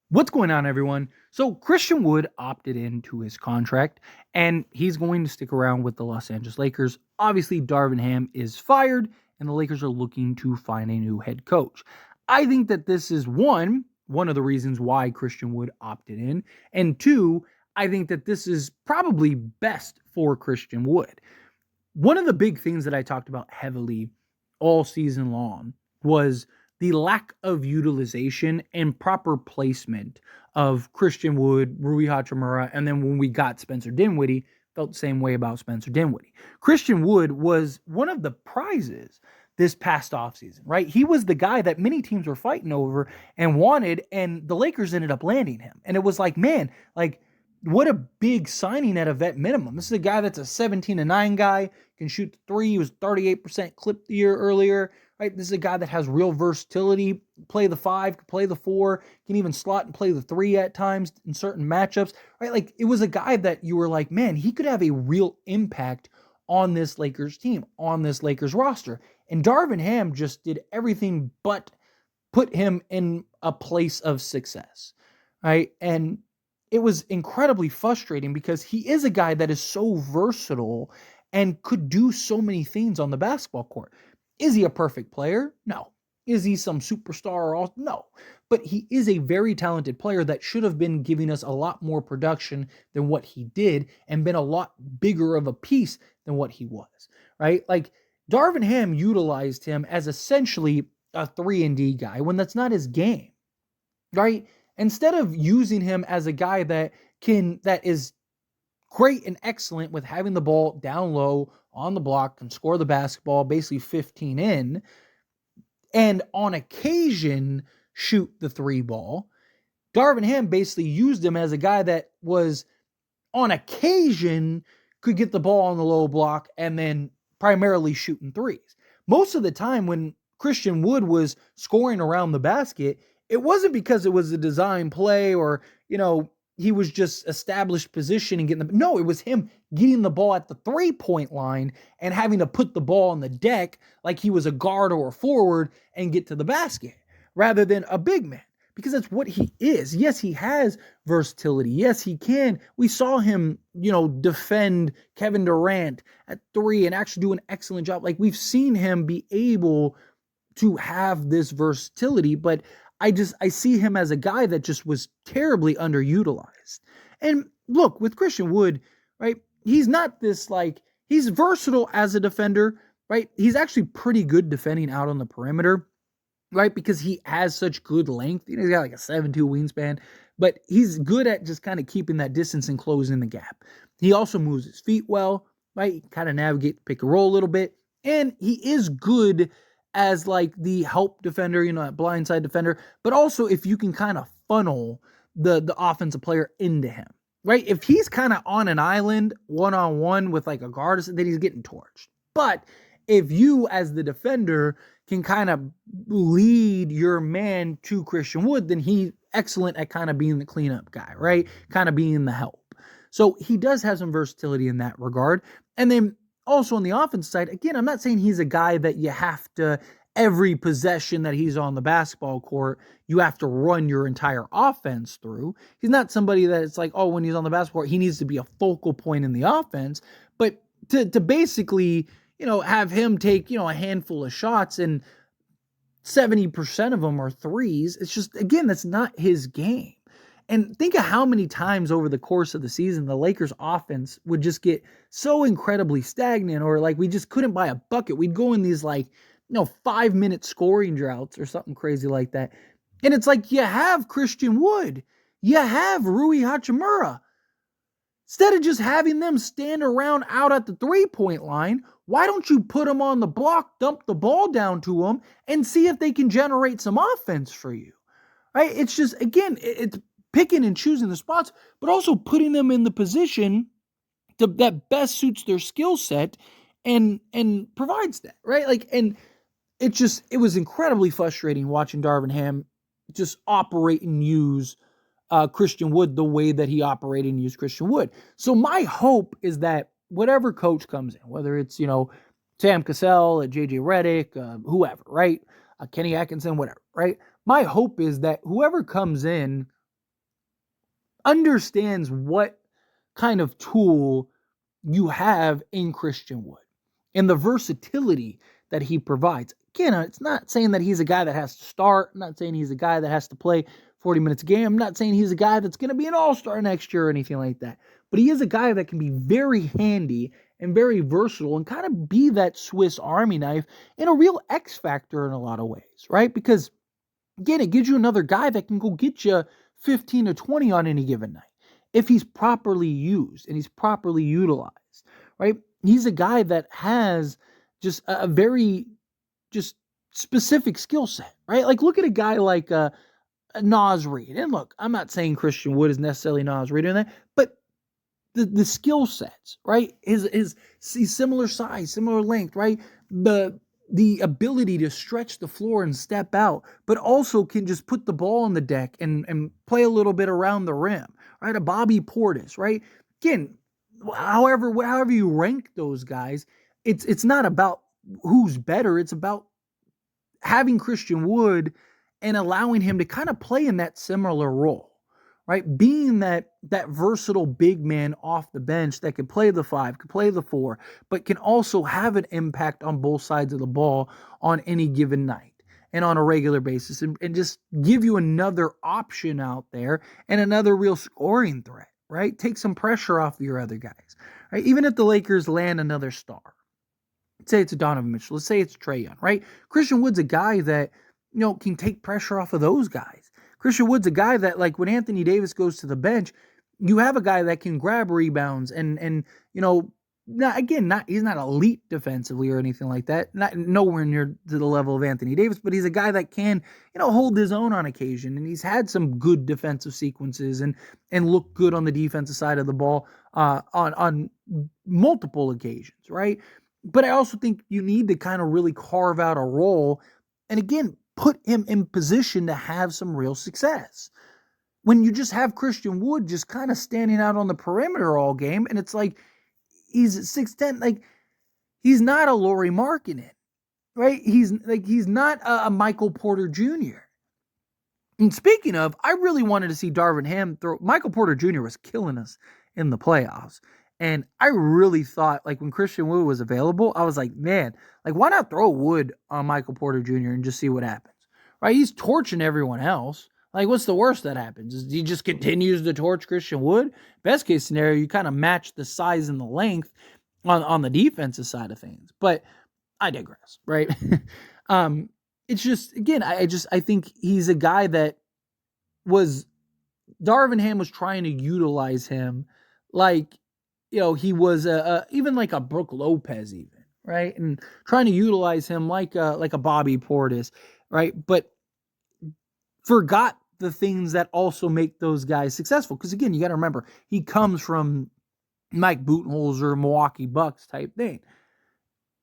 What's going on, everyone? So, Christian Wood opted into his contract and he's going to stick around with the Los Angeles Lakers. Obviously, Darvin Ham is fired and the Lakers are looking to find a new head coach. I think that this is one of the reasons why Christian Wood opted in, and two, I think that this is probably best for Christian Wood. One of the big things that I talked about heavily all season long was the lack of utilization and proper placement of Christian Wood, Rui Hachimura, and then when we got Spencer Dinwiddie, felt the same way about Spencer Dinwiddie. Christian Wood was one of the prizes this past offseason, right? He was the guy that many teams were fighting over and wanted, and the Lakers ended up landing him. And it was like, man, like, what a big signing at a vet minimum. This is a guy that's a 17-9 guy, can shoot the three. He was 38% clip the year earlier, right? This is a guy that has real versatility, play the five, play the four, can even slot and play the three at times in certain matchups, right? Like, it was a guy that you were like, man, he could have a real impact on this Lakers team, on this Lakers roster. And Darvin Ham just did everything but put him in a place of success, right? And it was incredibly frustrating because he is a guy that is so versatile and could do so many things on the basketball court. Is he a perfect player? No. Is he some superstar or all? No. But he is a very talented player that should have been giving us a lot more production than what he did and been a lot bigger of a piece than what he was, right? Like, Darvin Ham utilized him as essentially a 3-and-D guy when that's not his game, right? Instead of using him as a guy that is great and excellent with having the ball down low on the block, can score the basketball, basically 15 in, and on occasion shoot the three ball. Darvin Ham basically used him as a guy that was on occasion could get the ball on the low block and then primarily shooting threes. Most of the time when Christian Wood was scoring around the basket, it wasn't because it was a design play or, he was just established position and getting the, no, it was him getting the ball at the 3-point line and having to put the ball on the deck like he was a guard or a forward and get to the basket rather than a big man, because that's what he is. Yes, he has versatility. Yes, he can. We saw him, defend Kevin Durant at 3 and actually do an excellent job. Like, we've seen him be able to have this versatility, but I see him as a guy that just was terribly underutilized. And look, with Christian Wood, right? He's not this, like, he's versatile as a defender, right? He's actually pretty good defending out on the perimeter, right? Because he has such good length. He's got like a 7'2" wingspan, but he's good at just kind of keeping that distance and closing the gap. He also moves his feet well, right? He kind of navigate the pick and roll a little bit. And he is good as like the help defender, that blindside defender, but also if you can kind of funnel the offensive player into him, right? If he's kind of on an island one-on-one with like a guard, then he's getting torched. But if you as the defender can kind of lead your man to Christian Wood, then he's excellent at kind of being the cleanup guy, right? Kind of being the help. So he does have some versatility in that regard. And then also on the offense side, again, I'm not saying he's a guy that you have to, every possession that he's on the basketball court, you have to run your entire offense through. He's not somebody that it's like, oh, when he's on the basketball court, he needs to be a focal point in the offense. But to basically, have him take, a handful of shots and 70% of them are threes, it's just, again, that's not his game. And think of how many times over the course of the season the Lakers offense would just get so incredibly stagnant, or like we just couldn't buy a bucket. We'd go in these 5-minute scoring droughts or something crazy like that. And it's like, you have Christian Wood, you have Rui Hachimura. Instead of just having them stand around out at the 3-point line, why don't you put them on the block, dump the ball down to them, and see if they can generate some offense for you? Right? It's just, again, it's picking and choosing the spots, but also putting them in the position that best suits their skill set and provides that, right? Like, and it was incredibly frustrating watching Darvin Ham just operate and use Christian Wood the way that he operated and used Christian Wood. So my hope is that whatever coach comes in, whether it's, Sam Cassell, JJ Redick, whoever, right? Kenny Atkinson, whatever, right? My hope is that whoever comes in understands what kind of tool you have in Christian Wood and the versatility that he provides. Again, it's not saying that he's a guy that has to start. I'm not saying he's a guy that has to play 40 minutes a game. I'm not saying he's a guy that's going to be an all-star next year or anything like that. But he is a guy that can be very handy and very versatile and kind of be that Swiss Army knife and a real X factor in a lot of ways, right? Because, again, it gives you another guy that can go get you 15 to 20 on any given night if he's properly used and he's properly utilized, right? He's a guy that has just a very just specific skill set, right? Like, look at a guy like Nas Reed. And look, I'm not saying Christian Wood is necessarily Nas Reed in that, but the skill sets, right? He's similar size, similar length, right? The ability to stretch the floor and step out, but also can just put the ball on the deck and play a little bit around the rim, right? A Bobby Portis, right? Again, however you rank those guys, it's not about who's better. It's about having Christian Wood and allowing him to kind of play in that similar role, right? Being that versatile big man off the bench that can play the 5, can play the 4, but can also have an impact on both sides of the ball on any given night and on a regular basis, and just give you another option out there and another real scoring threat, right? Take some pressure off of your other guys, right? Even if the Lakers land another star, let's say it's a Donovan Mitchell, let's say it's Trae Young, right? Christian Wood's a guy that, can take pressure off of those guys. Christian Wood's a guy that, like, when Anthony Davis goes to the bench, you have a guy that can grab rebounds and he's not elite defensively or anything like that. Not nowhere near to the level of Anthony Davis, but he's a guy that can, hold his own on occasion. And he's had some good defensive sequences and look good on the defensive side of the ball on multiple occasions, right? But I also think you need to kind of really carve out a role and, again, put him in position to have some real success. When you just have Christian Wood just kind of standing out on the perimeter all game, and it's like he's 6'10", like he's not a Lauri Markkanen, right? He's not a Michael Porter Jr. And speaking of, I really wanted to see Darvin Ham throw. Michael Porter Jr. was killing us in the playoffs. And I really thought, like, when Christian Wood was available, I was like, man, like, why not throw Wood on Michael Porter Jr. and just see what happens, right? He's torching everyone else. Like, what's the worst that happens? He just continues to torch Christian Wood? Best case scenario, you kind of match the size and the length on the defensive side of things. But I digress, right? It's just, again, I think he's a guy that Darvin Ham was trying to utilize him like, he was even like a Brook Lopez even, right? And trying to utilize him like a Bobby Portis, right? But forgot the things that also make those guys successful. Because, again, you got to remember, he comes from Mike Budenholzer, Milwaukee Bucks type thing.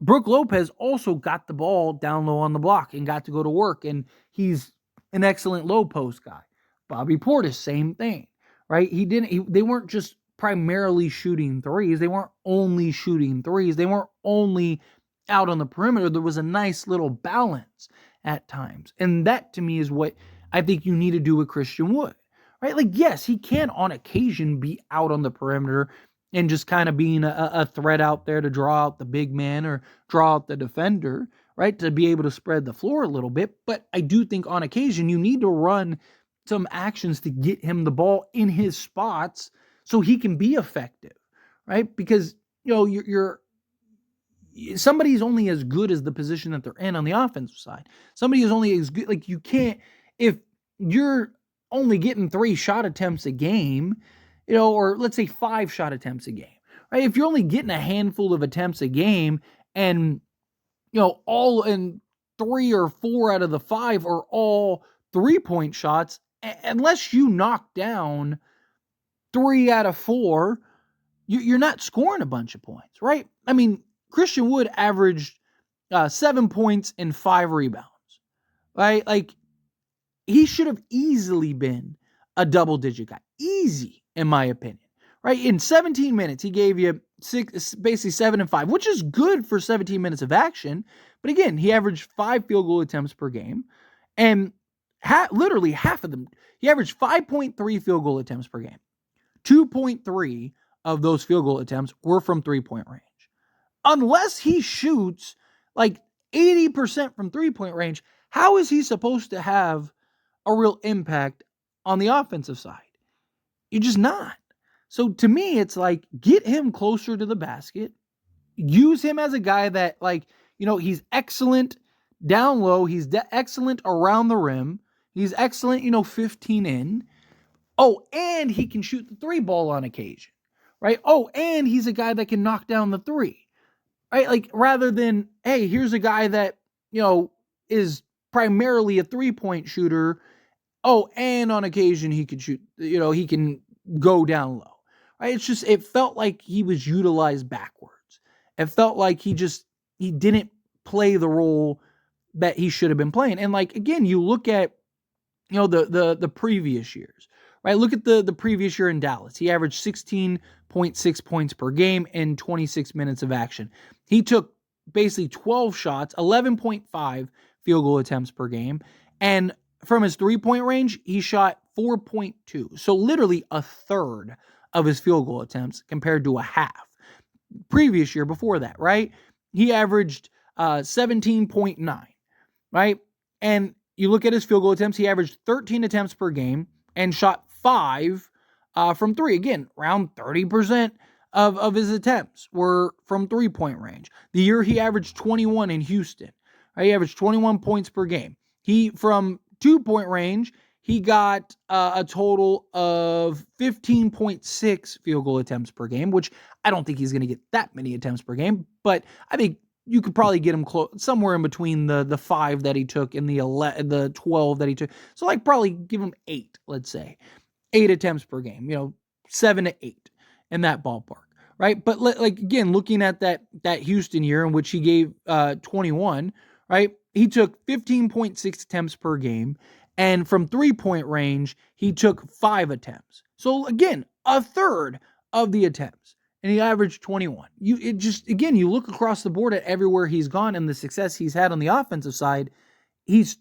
Brook Lopez also got the ball down low on the block and got to go to work, and he's an excellent low post guy. Bobby Portis, same thing, right? They weren't just primarily shooting threes. They weren't only shooting threes. They weren't only out on the perimeter. There was a nice little balance at times. And that, to me, is what I think you need to do with Christian Wood, right? Like, yes, he can on occasion be out on the perimeter and just kind of being a threat out there to draw out the big man or draw out the defender, right? To be able to spread the floor a little bit. But I do think on occasion you need to run some actions to get him the ball in his spots so he can be effective, right? Because, somebody's only as good as the position that they're in on the offensive side. Somebody is only as good. Like, you can't, if you're only getting 3 shot attempts a game, or let's say 5 shot attempts a game, right? If you're only getting a handful of attempts a game and, all in 3 or 4 out of the 5 are all 3-point shots, unless you knock down 3 out of 4, you're not scoring a bunch of points, right? I mean, Christian Wood averaged 7 points and 5 rebounds, right? Like, he should have easily been a double-digit guy. Easy, in my opinion, right? In 17 minutes, he gave you basically 7 and 5, which is good for 17 minutes of action. But again, he averaged 5 field goal attempts per game, and literally half of them, he averaged 5.3 field goal attempts per game. 2.3 of those field goal attempts were from three-point range. Unless he shoots like 80% from three-point range, how is he supposed to have a real impact on the offensive side? You're just not. So to me, it's like, get him closer to the basket. Use him as a guy that, like, he's excellent down low. He's excellent around the rim. He's excellent, 15 in. Oh, and he can shoot the three ball on occasion, right? Oh, and he's a guy that can knock down the three, right? Like, rather than, hey, here's a guy that, is primarily a 3-point shooter. Oh, and on occasion he could shoot, he can go down low, right? It's just, it felt like he was utilized backwards. It felt like he didn't play the role that he should have been playing. And like, again, you look at, the previous years, right? Look at the previous year in Dallas. He averaged 16.6 points per game in 26 minutes of action. He took basically 12 shots, 11.5 field goal attempts per game. And from his 3-point range, he shot 4.2. So literally a third of his field goal attempts compared to a half. Previous year before that, right? He averaged 17.9, right? And you look at his field goal attempts, he averaged 13 attempts per game and shot 5 from 3. Again, around 30% of his attempts were from 3-point range. The year he averaged 21 in Houston, right? He averaged 21 points per game. He, from 2-point range, he got a total of 15.6 field goal attempts per game, which I don't think he's going to get that many attempts per game, but I think you could probably get him somewhere in between the 5 that he took and the 12 that he took. So like probably give him 8, let's say. 8 attempts per game, 7 to 8 in that ballpark, right? But like, again, looking at that Houston year in which he gave 21, right? He took 15.6 attempts per game, and from 3-point range, he took 5 attempts. So again, a third of the attempts, and he averaged 21. You look across the board at everywhere he's gone and the success he's had on the offensive side, he's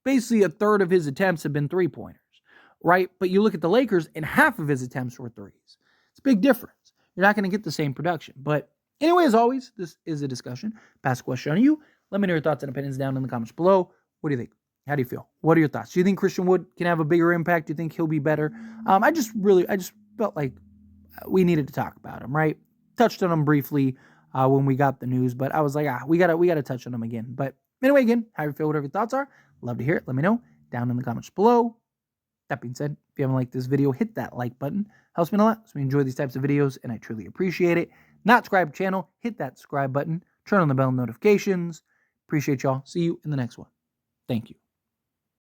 basically a third of his attempts have been 3-pointers, right? But you look at the Lakers, and half of his attempts were threes. It's a big difference. You're not going to get the same production. But anyway, as always, this is a discussion. Pass a question on you. Let me know your thoughts and opinions down in the comments below. What do you think? How do you feel? What are your thoughts? Do you think Christian Wood can have a bigger impact? Do you think he'll be better? I just felt like we needed to talk about him, right? Touched on him briefly when we got the news, but I was like, we gotta touch on him again. But anyway, again, how you feel, whatever your thoughts are, love to hear it. Let me know down in the comments below. That being said, if you haven't liked this video, hit that like button. Helps me a lot. So we enjoy these types of videos, and I truly appreciate it. Not subscribe to the channel, hit that subscribe button. Turn on the bell notifications. Appreciate y'all. See you in the next one. Thank you.